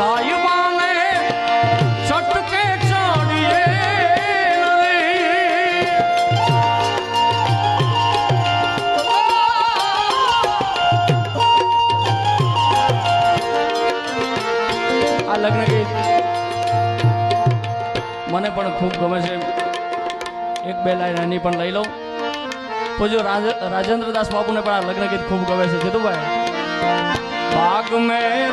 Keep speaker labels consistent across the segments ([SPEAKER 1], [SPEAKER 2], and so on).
[SPEAKER 1] સાહેબાને છટકે ચડીએ આ લગ્ન ગીત મને પણ ખૂબ ગમે છે. એક બે લાઈન એની પણ લઈ લઉં. પૂજ્ય રાજેન્દ્રદાસ બાપુને પણ આ લગ્ન ગીત ખૂબ ગમે છે. જીતુભાઈ બાગ મેં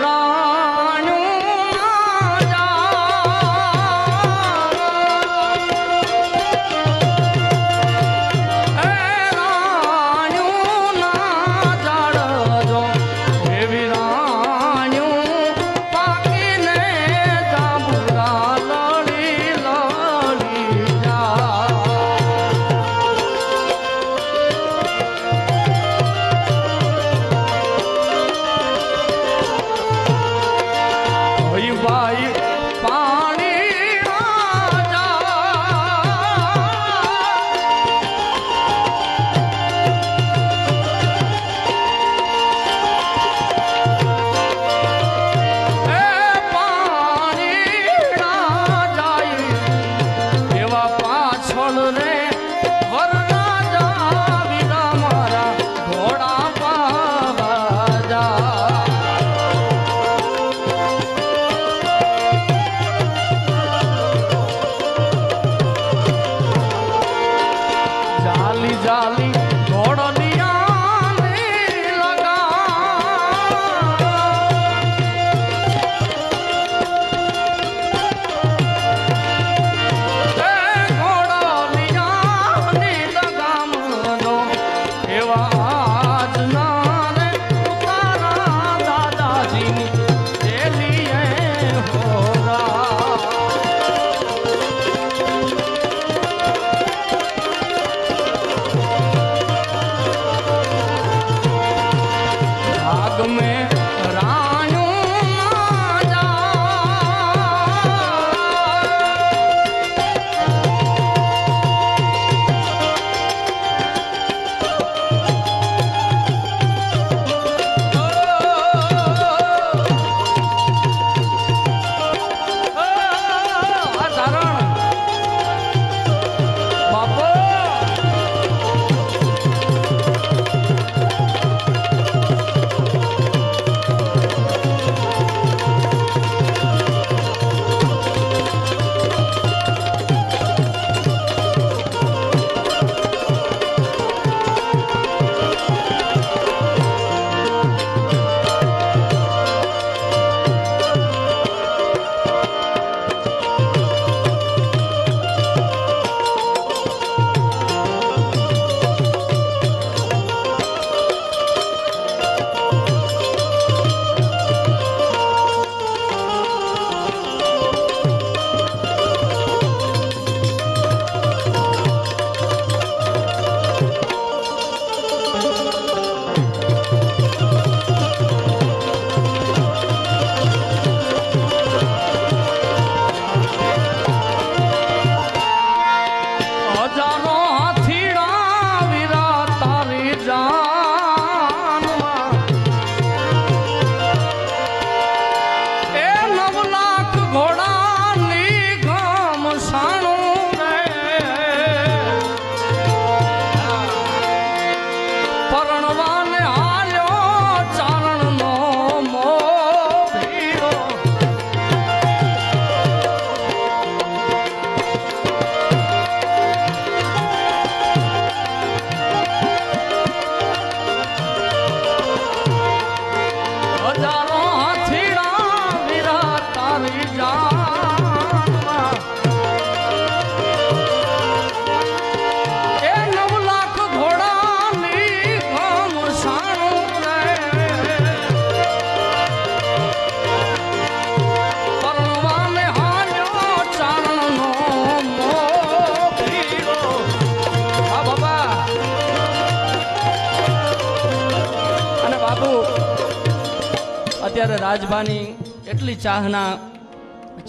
[SPEAKER 2] અત્યારે રાજભાની એટલી ચાહના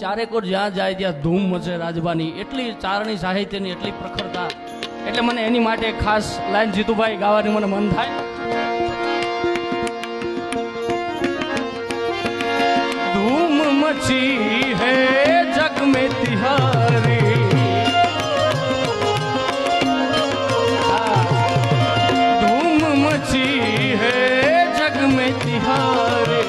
[SPEAKER 2] ચારેકોર જ્યાં જાય ત્યાં ધૂમ મચે રાજભાની, એટલી ચારણી સાહિત્યની એટલી પ્રખરતા, એટલે મને એની માટે ખાસ લાઈન જીતુભાઈ ગાવાની મને મન થાય.
[SPEAKER 1] ધૂમ મચે
[SPEAKER 2] मची है जग में तिहारी। धूम मची है जग में तिहारी।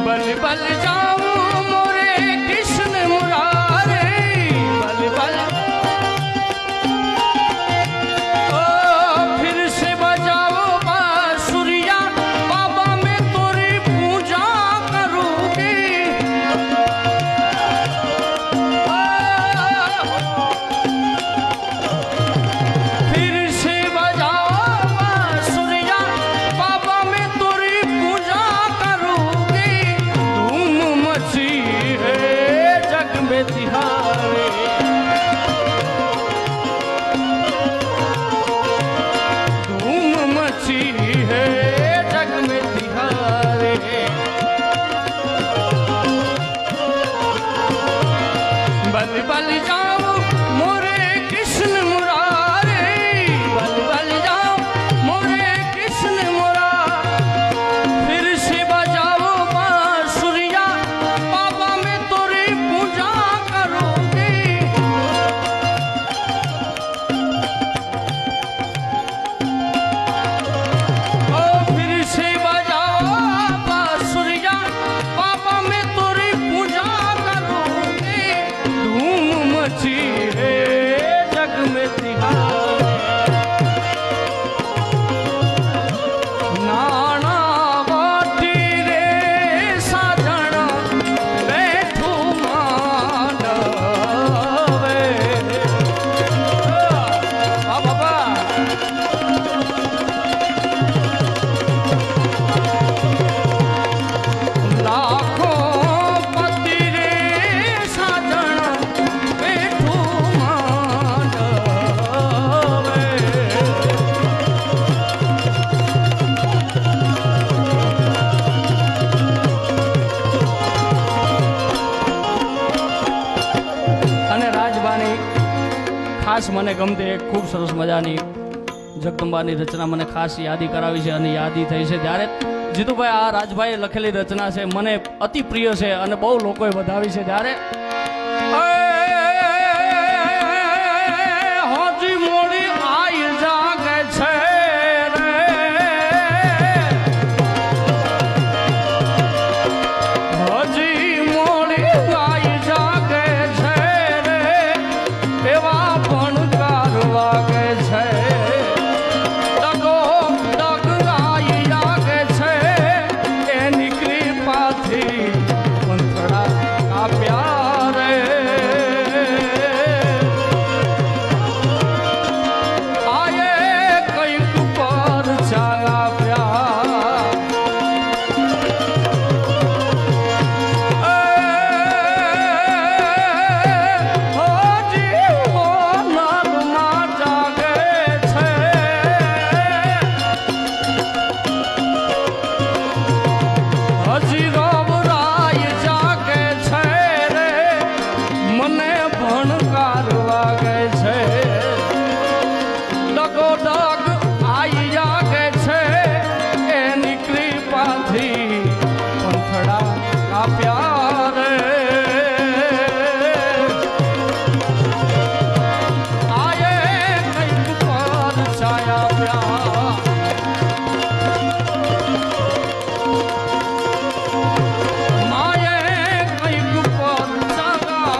[SPEAKER 2] बल बल जाऊं मोरे कृष्ण मुरारे, बल बल ओ फिर से बजाओ बांसुरिया, बाबा मैं तोरी पूजा करूंगी। फिर से बजाओ बांसुरिया, बाबा मैं तोरी पूजा करूंगी। धूम मची है जग में तिहारी। धूम मची है जग में तिहारी। बल बल जाओ मोरे कृष्ण मुरारे, बल बल जाओ मोरे कृष्ण मुरारे। फिर से बजाओ बांसुरिया, बाबा मैं तोरी पूजा करूंगी। ओ फिर से बजाओ बांसुरिया, बाबा मैं तोरी पूजा करूंगी। धूम मची है जग में तिहारी। नाना वाटी रे साजन बैठू मानवे। आ बाबा लाखों पति रे साजन बैठू मानवे। અને રાજબાની ખાસ મને ગમતી એક ખૂબ સરસ મજાની જગદંબાની રચના મને ખાસ યાદી કરાવી છે અને યાદી થઈ છે ત્યારે જીતુભાઈ આ રાજભાઈએ લખેલી રચના છે, મને અતિ પ્રિય છે અને બહુ લોકોએ વધાવી છે ત્યારે હોજી મોડી આઈ જાગે છે રે, હજી મોડી આઈ જાગે છે રે, એવા ભણકાર વાગે છે। ડગો ડગ આઈ જાગે છે, એની કૃપાથી પંથડા કાપ્યા રે। આયે કંઈક પર ચાપ્યા, હોજી મોનલમાં જાગે છે, હજી ગોબરાય જાગે છે રે, મને ભણકાર વાગે છે। ડગો ડગ આઈ જાગે છે, એની કૃપાથી પંથડા કાપ્યા રે। આયે કંઈક પર છાયા, માયે કંઈક પર છાયા।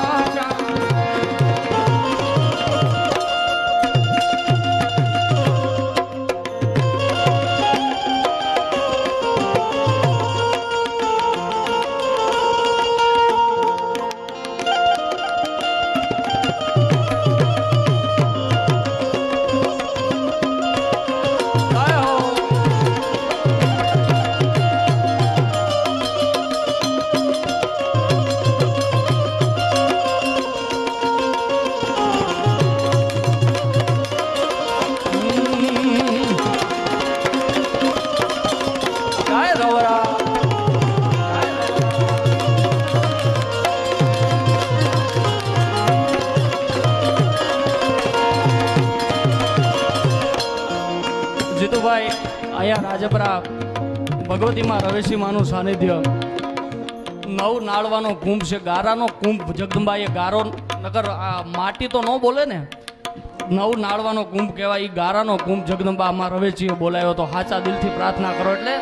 [SPEAKER 2] જીતુભાઈ અહીંયા રાજપરા
[SPEAKER 1] ભગવતીમાં રવેશી માનું સાનિધ્ય, નવ નાળવાનો કુંભ છે, ગારાનો કુંભ. જગદંબાએ ગારો, નકર આ માટી તો ન બોલે ને, નવ નાળવાનો કુંભ કહેવાય. એ ગારાનો કુંભ જગદંબા માં રવેચીએ બોલાયો તો. સાચા દિલથી પ્રાર્થના કરો એટલે